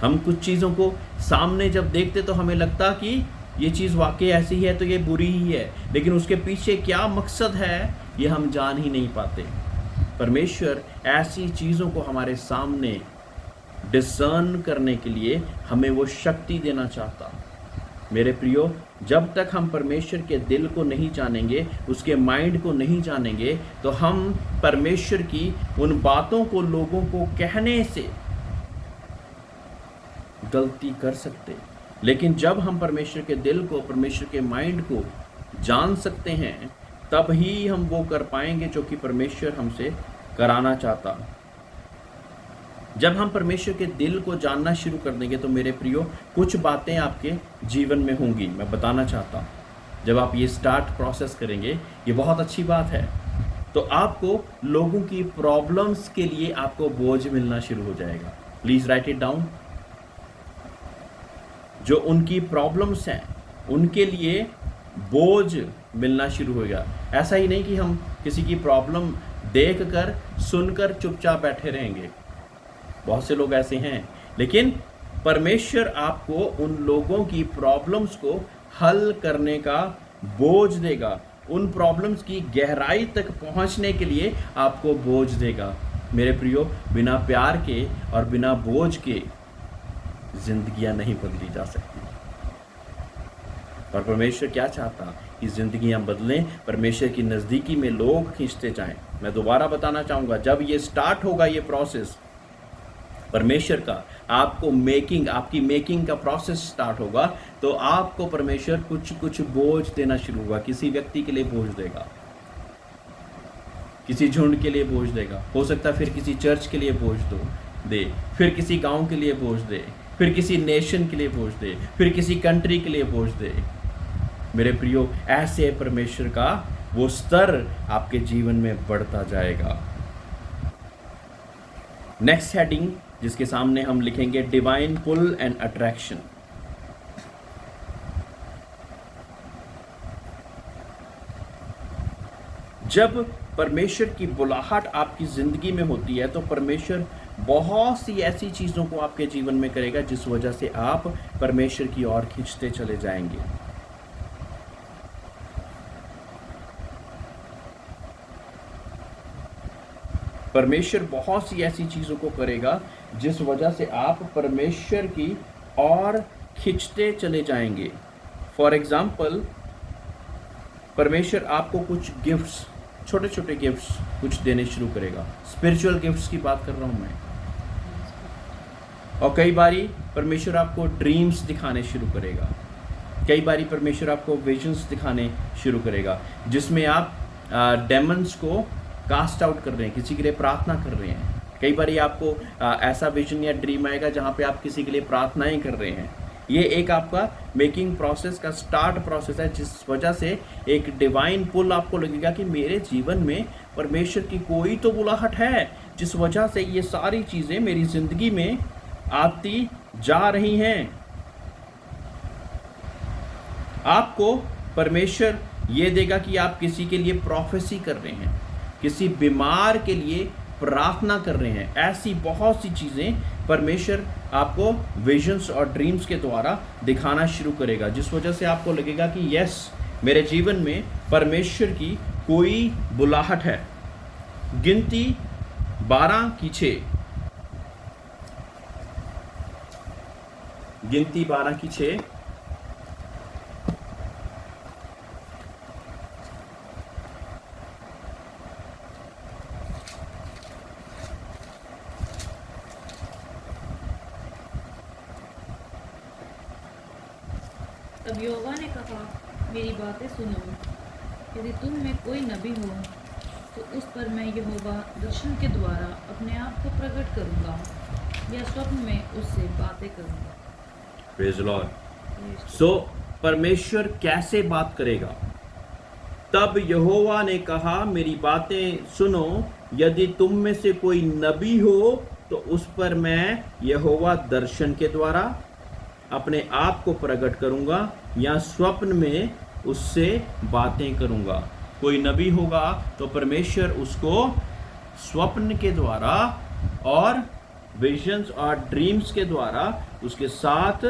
हम कुछ चीजों को सामने जब देखते तो हमें लगता कि ये चीज वाकई ऐसी है तो ये बुरी ही है, लेकिन उसके पीछे क्या मकसद है ये हम जान ही नहीं पाते। परमेश्वर ऐसी चीजों को हमारे सामने डिसर्न करने के लिए हमें वो शक्ति देना चाहता। मेरे प्रियो, जब तक हम परमेश्वर के दिल को नहीं जानेंगे, उसके माइंड को नहीं जानेंगे, तो हम परमेश्वर की उन बातों को लोगों को कहने से गलती कर सकते। लेकिन जब हम परमेश्वर के दिल को, परमेश्वर के माइंड को जान सकते हैं, तब ही हम वो कर पाएंगे जो कि परमेश्वर हमसे कराना चाहता। जब हम परमेश्वर के दिल को जानना शुरू कर देंगे तो मेरे प्रियो, कुछ बातें आपके जीवन में होंगी। मैं बताना चाहता हूँ, जब आप ये स्टार्ट प्रोसेस करेंगे, ये बहुत अच्छी बात है, तो आपको लोगों की प्रॉब्लम्स के लिए आपको बोझ मिलना शुरू हो जाएगा। Please right it down. जो उनकी प्रॉब्लम्स हैं, उनके लिए बोझ मिलना शुरू होगा। ऐसा ही नहीं कि हम किसी की प्रॉब्लम देखकर, सुनकर चुपचाप बैठे रहेंगे। बहुत से लोग ऐसे हैं, लेकिन परमेश्वर आपको उन लोगों की प्रॉब्लम्स को हल करने का बोझ देगा। उन प्रॉब्लम्स की गहराई तक पहुंचने के लिए आपको बोझ देगा। मेरे प्रियो, बिना प्यार के और बिना बोझ के जिंदगियां नहीं बदली जा सकती। और परमेश्वर क्या चाहता कि जिंदगियां बदलें, परमेश्वर की नज़दीकी में लोग खींचते जाएं। मैं दोबारा बताना चाहूँगा, जब ये स्टार्ट होगा, ये प्रोसेस परमेश्वर का, आपकी मेकिंग का प्रोसेस स्टार्ट होगा, तो आपको परमेश्वर कुछ कुछ बोझ देना शुरू होगा। किसी व्यक्ति के लिए बोझ देगा, किसी झुंड के लिए बोझ देगा, हो सकता है फिर किसी चर्च के लिए बोझ दे, फिर किसी गांव के लिए बोझ दे, फिर किसी नेशन के लिए बोझ दे, फिर किसी कंट्री के लिए बोझ दे। मेरे प्रियो, ऐसे परमेश्वर का वो स्तर आपके जीवन में बढ़ता जाएगा। नेक्स्ट हेडिंग जिसके सामने हम लिखेंगे डिवाइन पुल एंड अट्रैक्शन। जब परमेश्वर की बुलाहट आपकी जिंदगी में होती है, तो परमेश्वर बहुत सी ऐसी चीजों को आपके जीवन में करेगा जिस वजह से आप परमेश्वर की ओर खींचते चले जाएंगे। परमेश्वर बहुत सी ऐसी चीजों को करेगा जिस वजह से आप परमेश्वर की ओर खींचते चले जाएंगे। फॉर एग्जाम्पल, परमेश्वर आपको कुछ गिफ्ट्स, छोटे छोटे गिफ्ट्स कुछ देने शुरू करेगा। स्पिरिचुअल गिफ्ट्स की बात कर रहा हूं मैं। और कई बारी परमेश्वर आपको ड्रीम्स दिखाने शुरू करेगा। कई बारी परमेश्वर आपको विजन्स दिखाने शुरू करेगा, जिसमें आप डेमन्स को कास्ट आउट कर रहे हैं, किसी के लिए प्रार्थना कर रहे हैं। कई बारी आपको ऐसा विजन या ड्रीम आएगा जहाँ पे आप किसी के लिए प्रार्थनाएं कर रहे हैं। ये एक आपका मेकिंग प्रोसेस का स्टार्ट प्रोसेस है, जिस वजह से एक डिवाइन पुल आपको लगेगा कि मेरे जीवन में परमेश्वर की कोई तो बुलाहट है, जिस वजह से ये सारी चीज़ें मेरी ज़िंदगी में आती जा रही हैं। आपको परमेश्वर ये देगा कि आप किसी के लिए प्रोफेसी कर रहे हैं, किसी बीमार के लिए प्रार्थना कर रहे हैं। ऐसी बहुत सी चीज़ें परमेश्वर आपको विजन्स और ड्रीम्स के द्वारा दिखाना शुरू करेगा, जिस वजह से आपको लगेगा कि यस, मेरे जीवन में परमेश्वर की कोई बुलाहट है। गिनती 12 की 6। गिनती 12 की 6। तब यहोवा ने कहा, मेरी बातें सुनो। यदि तुम में कोई नबी हो तो उस पर मैं यहोवा दर्शन के द्वारा अपने आप को प्रकट करूंगा या स्वप्न में उससे बातें करूंगा। Praise the Lord. सो परमेश्वर कैसे बात करेगा? तब यहोवा ने कहा, मेरी बातें सुनो। यदि तुम में से कोई नबी हो तो उस पर मैं यहोवा दर्शन के द्वारा अपने आप को प्रकट करूंगा या स्वप्न में उससे बातें करूंगा। कोई नबी होगा तो परमेश्वर उसको स्वप्न के द्वारा और विजन्स और ड्रीम्स के द्वारा उसके साथ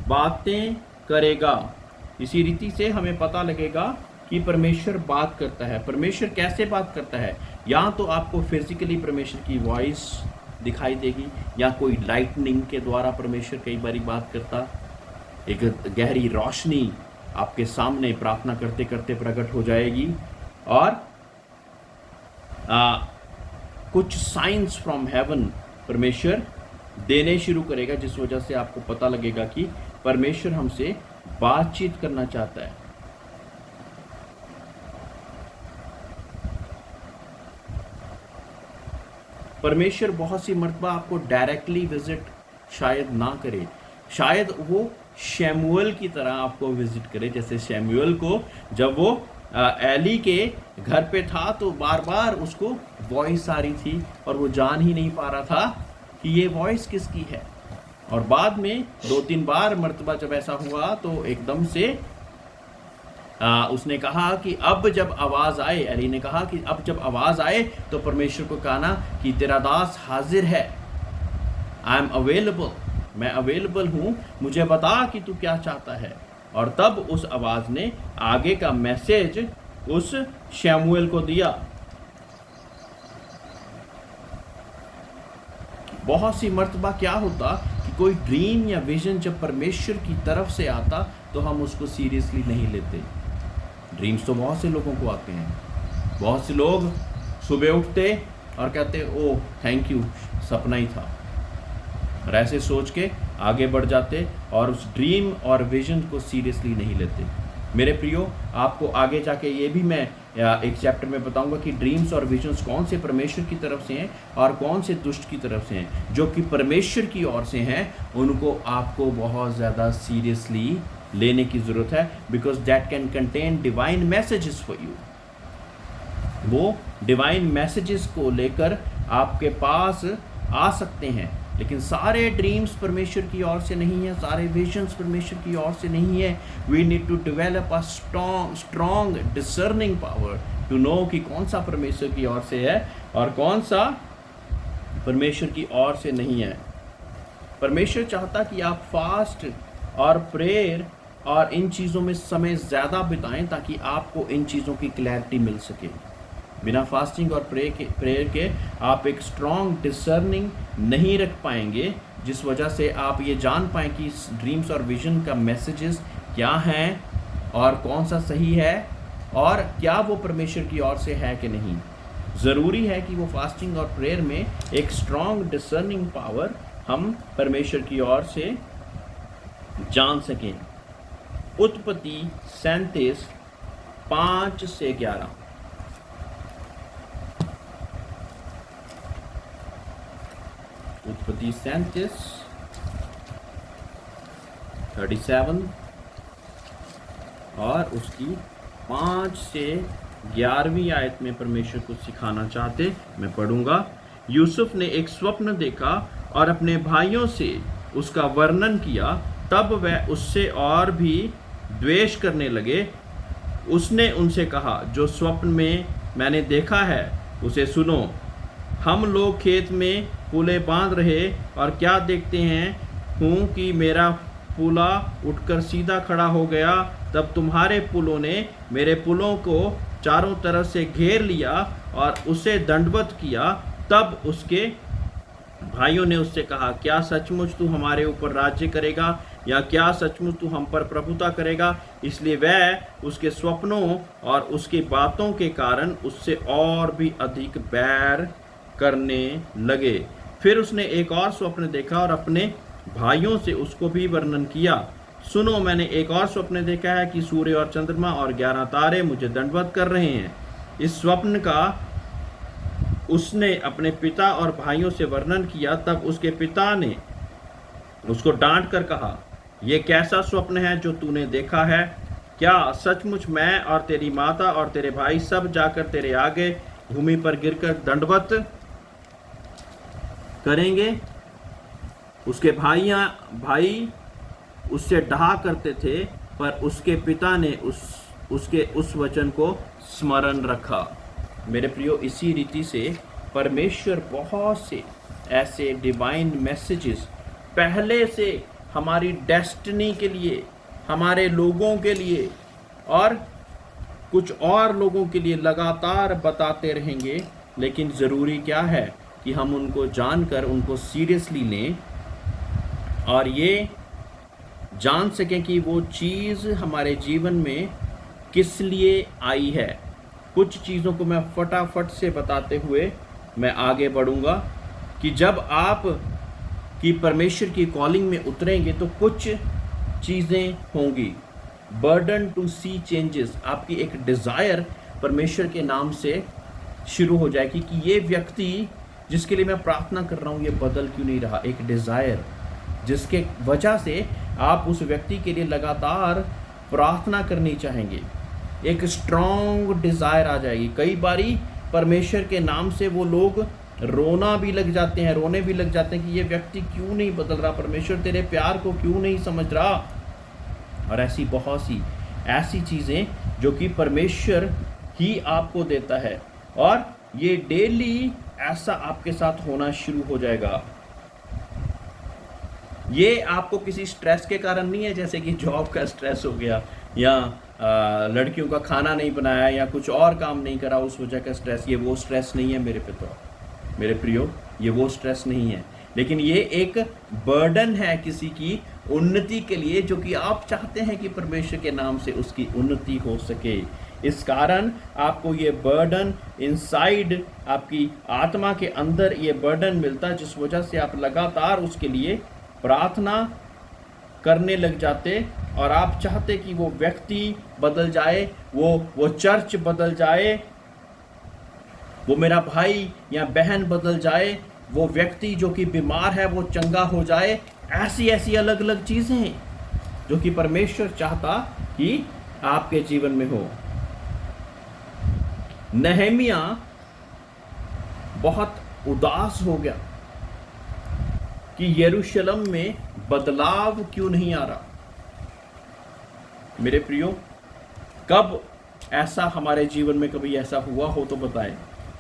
बातें करेगा। इसी रीति से हमें पता लगेगा कि परमेश्वर बात करता है। परमेश्वर कैसे बात करता है? या तो आपको फिजिकली परमेश्वर की वॉइस दिखाई देगी, या कोई लाइटनिंग के द्वारा परमेश्वर कई बारी बात करता, एक गहरी रोशनी आपके सामने प्रार्थना करते करते प्रकट हो जाएगी, और कुछ साइंस फ्रॉम हेवन परमेश्वर देने शुरू करेगा, जिस वजह से आपको पता लगेगा कि परमेश्वर हमसे बातचीत करना चाहता है। परमेश्वर बहुत सी मर्तबा आपको डायरेक्टली विजिट शायद ना करे, शायद वो शैमुएल की तरह आपको विजिट करे। जैसे शैमुएल को जब वो एली के घर पे था तो बार बार उसको वॉइस आ रही थी और वो जान ही नहीं पा रहा था कि ये वॉइस किसकी है। और बाद में 2-3 बार मर्तबा जब ऐसा हुआ तो एकदम से उसने कहा कि अब जब आवाज़ आए, एली ने कहा कि अब जब आवाज़ आए तो परमेश्वर को कहना कि तेरा दास हाजिर है, आई एम अवेलेबल, मैं अवेलेबल हूँ, मुझे बता कि तू क्या चाहता है। और तब उस आवाज़ ने आगे का मैसेज उस शैमुएल को दिया। बहुत सी मर्तबा क्या होता कि कोई ड्रीम या विजन जब परमेश्वर की तरफ से आता तो हम उसको सीरियसली नहीं लेते। ड्रीम्स तो बहुत से लोगों को आते हैं, बहुत से लोग सुबह उठते और कहते ओह थैंक यू, सपना ही था, और ऐसे सोच के आगे बढ़ जाते और उस ड्रीम और विजन को सीरियसली नहीं लेते। मेरे प्रियो, आपको आगे जाके ये भी मैं एक चैप्टर में बताऊंगा कि ड्रीम्स और विजन्स कौन से परमेश्वर की तरफ से हैं और कौन से दुष्ट की तरफ से हैं। जो कि परमेश्वर की ओर से हैं उनको आपको बहुत ज़्यादा सीरियसली लेने की ज़रूरत है, because that can contain divine messages for you. वो डिवाइन मैसेजेस को लेकर आपके पास आ सकते हैं, लेकिन सारे ड्रीम्स परमेश्वर की ओर से नहीं है, सारे विजन्स परमेश्वर की ओर से नहीं है। We need to develop a strong discerning power to know कि कौन सा परमेश्वर की ओर से है और कौन सा परमेश्वर की ओर से नहीं है। परमेश्वर चाहता कि आप फास्ट और प्रेयर और इन चीज़ों में समय ज़्यादा बिताएं ताकि आपको इन चीज़ों की क्लैरिटी मिल सके। बिना फास्टिंग और प्रेयर के आप एक स्ट्रॉन्ग डिसर्निंग नहीं रख पाएंगे, जिस वजह से आप ये जान पाएँ कि ड्रीम्स और विजन का मैसेजेस क्या हैं और कौन सा सही है और क्या वो परमेश्वर की ओर से है कि नहीं। ज़रूरी है कि वो फास्टिंग और प्रेयर में एक स्ट्रॉन्ग डिसर्निंग पावर हम परमेश्वर की ओर से जान सकें। उत्पत्ति 37:5-11। उत्पत्ति 37 और उसकी 5 से 11वीं आयत में परमेश्वर कुछ सिखाना चाहते। मैं पढ़ूंगा। यूसुफ ने एक स्वप्न देखा और अपने भाइयों से उसका वर्णन किया, तब वह उससे और भी द्वेष करने लगे। उसने उनसे कहा, जो स्वप्न में मैंने देखा है उसे सुनो। हम लोग खेत में पुले बांध रहे और क्या देखते हूँ कि मेरा पुला उठकर सीधा खड़ा हो गया। तब तुम्हारे पुलों ने मेरे पुलों को चारों तरफ से घेर लिया और उसे दंडवत किया। तब उसके भाइयों ने उससे कहा, क्या सचमुच तू हमारे ऊपर राज्य करेगा या क्या सचमुच तू हम पर प्रभुता करेगा? इसलिए वह उसके स्वप्नों और उसकी बातों के कारण उससे और भी अधिक बैर करने लगे। फिर उसने एक और स्वप्न देखा और अपने भाइयों से उसको भी वर्णन किया। सुनो, मैंने एक और स्वप्न देखा है कि सूर्य और चंद्रमा और 11 तारे मुझे दंडवत कर रहे हैं। इस स्वप्न का उसने अपने पिता और भाइयों से वर्णन किया। तब उसके पिता ने उसको डांट कर कहा, यह कैसा स्वप्न है जो तूने देखा है? क्या सचमुच मैं और तेरी माता और तेरे भाई सब जाकर तेरे आगे भूमि पर गिरकर दंडवत करेंगे? उसके भाई उससे डहा करते थे, पर उसके पिता ने उसके उस वचन को स्मरण रखा। मेरे प्रियो, इसी रीति से परमेश्वर बहुत से ऐसे डिवाइन मैसेजेस पहले से हमारी डेस्टिनी के लिए, हमारे लोगों के लिए और कुछ और लोगों के लिए लगातार बताते रहेंगे। लेकिन ज़रूरी क्या है कि हम उनको जानकर उनको सीरियसली लें और ये जान सकें कि वो चीज़ हमारे जीवन में किस लिए आई है। कुछ चीज़ों को मैं फटाफट से बताते हुए मैं आगे बढ़ूंगा कि जब आप की परमेश्वर की कॉलिंग में उतरेंगे तो कुछ चीज़ें होंगी। बर्डन टू सी चेंजेस, आपकी एक डिज़ायर परमेश्वर के नाम से शुरू हो जाएगी कि ये व्यक्ति जिसके लिए मैं प्रार्थना कर रहा हूँ ये बदल क्यों नहीं रहा। एक डिज़ायर जिसके वजह से आप उस व्यक्ति के लिए लगातार प्रार्थना करनी चाहेंगे। एक स्ट्रॉन्ग डिज़ायर आ जाएगी। कई बारी परमेश्वर के नाम से वो लोग रोना भी लग जाते हैं, रोने भी लग जाते हैं कि ये व्यक्ति क्यों नहीं बदल रहा, परमेश्वर तेरे प्यार को क्यों नहीं समझ रहा। और ऐसी बहुत सी ऐसी चीज़ें जो कि परमेश्वर ही आपको देता है और ये डेली ऐसा आपके साथ होना शुरू हो जाएगा। ये आपको किसी स्ट्रेस के कारण नहीं है, जैसे कि जॉब का स्ट्रेस हो गया या लड़कियों का खाना नहीं बनाया या कुछ और काम नहीं करा उस वजह का स्ट्रेस। ये वो स्ट्रेस नहीं है मेरे प्रियो, ये वो स्ट्रेस नहीं है। लेकिन ये एक बर्डन है किसी की उन्नति के लिए, जो कि आप चाहते हैं कि परमेश्वर के नाम से उसकी उन्नति हो सके। इस कारण आपको ये बर्डन इनसाइड, आपकी आत्मा के अंदर ये बर्डन मिलता है, जिस वजह से आप लगातार उसके लिए प्रार्थना करने लग जाते और आप चाहते कि वो व्यक्ति बदल जाए, वो चर्च बदल जाए, वो मेरा भाई या बहन बदल जाए, वो व्यक्ति जो कि बीमार है वो चंगा हो जाए। ऐसी ऐसी अलग अलग चीज़ें जो कि परमेश्वर चाहता कि आपके जीवन में हो। नहमिया बहुत उदास हो गया कि यरूशलेम में बदलाव क्यों नहीं आ रहा। मेरे प्रियो, कब ऐसा हमारे जीवन में कभी ऐसा हुआ हो तो बताएं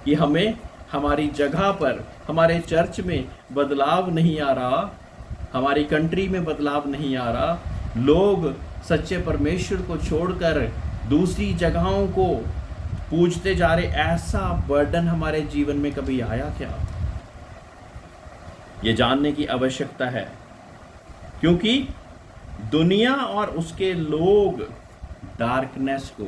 कि हमें हमारी जगह पर, हमारे चर्च में बदलाव नहीं आ रहा, हमारी कंट्री में बदलाव नहीं आ रहा, लोग सच्चे परमेश्वर को छोड़कर दूसरी जगहों को पूजते जा रहे। ऐसा बर्डन हमारे जीवन में कभी आया क्या? ये जानने की आवश्यकता है, क्योंकि दुनिया और उसके लोग डार्कनेस को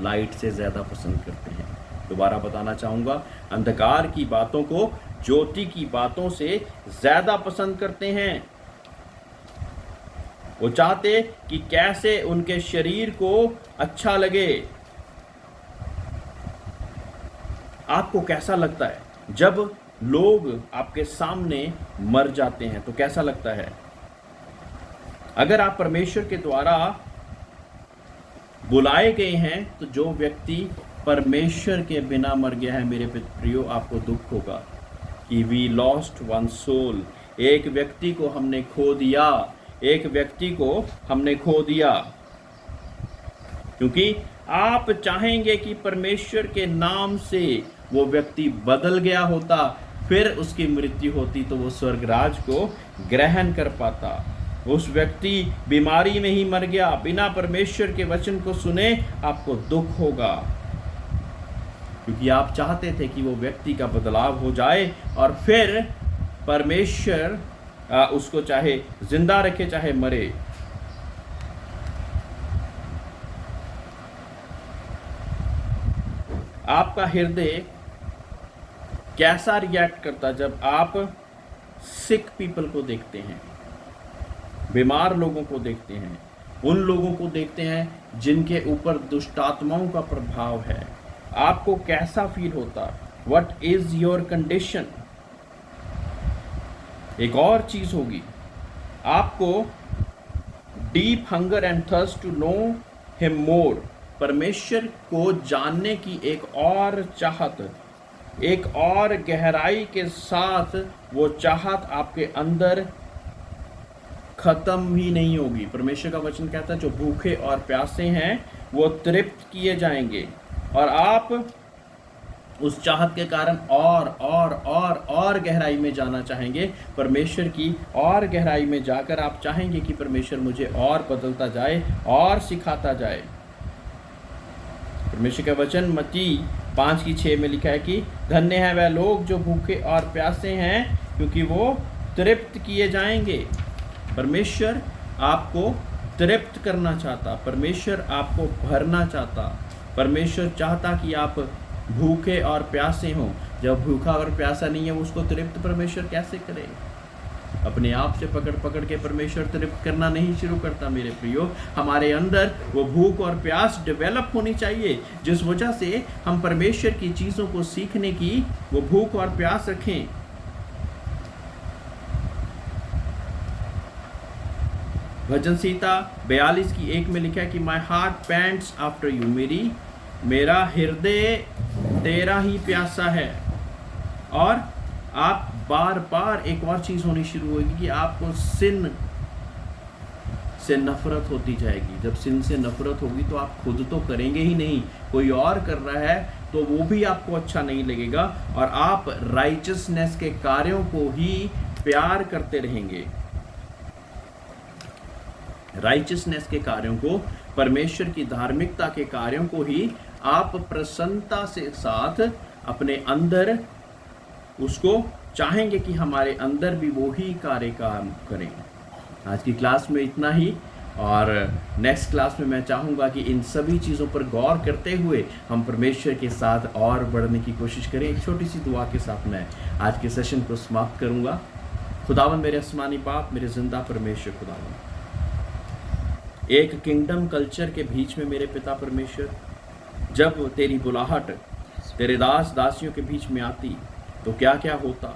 लाइट से ज़्यादा पसंद करते हैं। दोबारा बताना चाहूँगा, अंधकार की बातों को ज्योति की बातों से ज़्यादा पसंद करते हैं। वो चाहते कि कैसे उनके शरीर को अच्छा लगे। आपको कैसा लगता है जब लोग आपके सामने मर जाते हैं? तो कैसा लगता है? अगर आप परमेश्वर के द्वारा बुलाए गए हैं तो जो व्यक्ति परमेश्वर के बिना मर गया है, मेरे प्रियो, आपको दुख होगा कि वी लॉस्ट वन सोल। एक व्यक्ति को हमने खो दिया, एक व्यक्ति को हमने खो दिया। क्योंकि आप चाहेंगे कि परमेश्वर के नाम से वो व्यक्ति बदल गया होता, फिर उसकी मृत्यु होती तो वो स्वर्गराज को ग्रहण कर पाता। उस व्यक्ति बीमारी में ही मर गया, बिना परमेश्वर के वचन को सुने, आपको दुख होगा, क्योंकि आप चाहते थे कि वो व्यक्ति का बदलाव हो जाए और फिर परमेश्वर उसको चाहे जिंदा रखे चाहे मरे। आपका हृदय कैसा रिएक्ट करता जब आप सिक पीपल को देखते हैं? बीमार लोगों को देखते हैं, उन लोगों को देखते हैं जिनके ऊपर दुष्टात्माओं का प्रभाव है। आपको कैसा फील होता? What is your condition? एक और चीज होगी, आपको deep hunger and thirst to know him more, परमेश्वर को जानने की एक और चाहत, एक और गहराई के साथ वो चाहत आपके अंदर खत्म ही नहीं होगी। परमेश्वर का वचन कहता है जो भूखे और प्यासे हैं वो तृप्त किए जाएंगे, और आप उस चाहत के कारण और गहराई में जाना चाहेंगे परमेश्वर की, और गहराई में जाकर आप चाहेंगे कि परमेश्वर मुझे और बदलता जाए और सिखाता जाए। परमेश्वर का वचन मत्ती 5:6 में लिखा है कि धन्य है वह लोग जो भूखे और प्यासे हैं, क्योंकि वो तृप्त किए जाएंगे। परमेश्वर आपको तृप्त करना चाहता, परमेश्वर आपको भरना चाहता, परमेश्वर चाहता कि आप भूखे और प्यासे हों। जब भूखा और प्यासा नहीं है, उसको तृप्त परमेश्वर कैसे करे? अपने आप से पकड़ पकड़ के परमेश्वर तृप्त करना नहीं शुरू करता मेरे प्रियो। हमारे अंदर वो भूख और प्यास डेवलप होनी चाहिए, जिस वजह से हम परमेश्वर की चीज़ों को सीखने की वो भूख और प्यास रखें। भजन संहिता 42:1 में लिखा है कि my heart pants after you, मेरा हृदय तेरा ही प्यासा है। और आप बार बार एक और चीज़ होनी शुरू होगी कि आपको सिन से नफरत होती जाएगी। जब सिन से नफरत होगी तो आप खुद तो करेंगे ही नहीं, कोई और कर रहा है तो वो भी आपको अच्छा नहीं लगेगा, और आप राइचसनेस के कार्यों को ही प्यार करते रहेंगे। राइचसनेस के कार्यों को, परमेश्वर की धार्मिकता के कार्यों को ही आप प्रसन्नता से साथ अपने अंदर उसको चाहेंगे कि हमारे अंदर भी वो ही कार्य काम करें। आज की क्लास में इतना ही, और नेक्स्ट क्लास में मैं चाहूँगा कि इन सभी चीज़ों पर गौर करते हुए हम परमेश्वर के साथ और बढ़ने की कोशिश करें। एक छोटी सी दुआ के साथ मैं आज के सेशन को समाप्त करूँगा। खुदावन मेरे आसमानी बाप, मेरे जिंदा परमेश्वर खुदावन, एक किंगडम कल्चर के बीच में मेरे पिता परमेश्वर, जब तेरी बुलाहट तेरे दास दासियों के बीच में आती तो क्या क्या होता,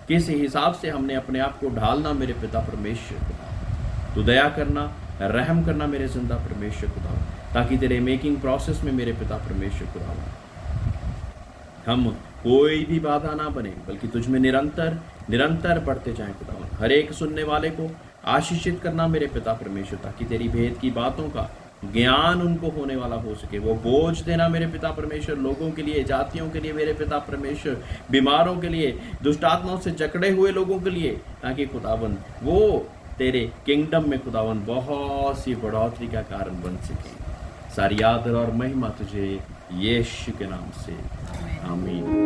किस हिसाब से हमने अपने आप को ढालना मेरे पिता परमेश्वर खुदा। तो दया करना, रहम करना मेरे जिंदा परमेश्वर खुदा, ताकि तेरे मेकिंग प्रोसेस में मेरे पिता परमेश्वर खुदा हम कोई भी बाधा ना बने, बल्कि तुझ में निरंतर निरंतर बढ़ते जाएं खुदा। हर एक सुनने वाले को आशीषित करना मेरे पिता परमेश्वर, ताकि तेरी भेद की बातों का ज्ञान उनको होने वाला हो सके। वो बोझ देना मेरे पिता परमेश्वर लोगों के लिए, जातियों के लिए मेरे पिता परमेश्वर, बीमारों के लिए, दुष्ट आत्माओं से जकड़े हुए लोगों के लिए, ताकि खुदावन वो तेरे किंगडम में खुदावन बहुत सी बढ़ोतरी का कारण बन सके। सारी आदर और महिमा तुझे यीशु के नाम से, आमीन।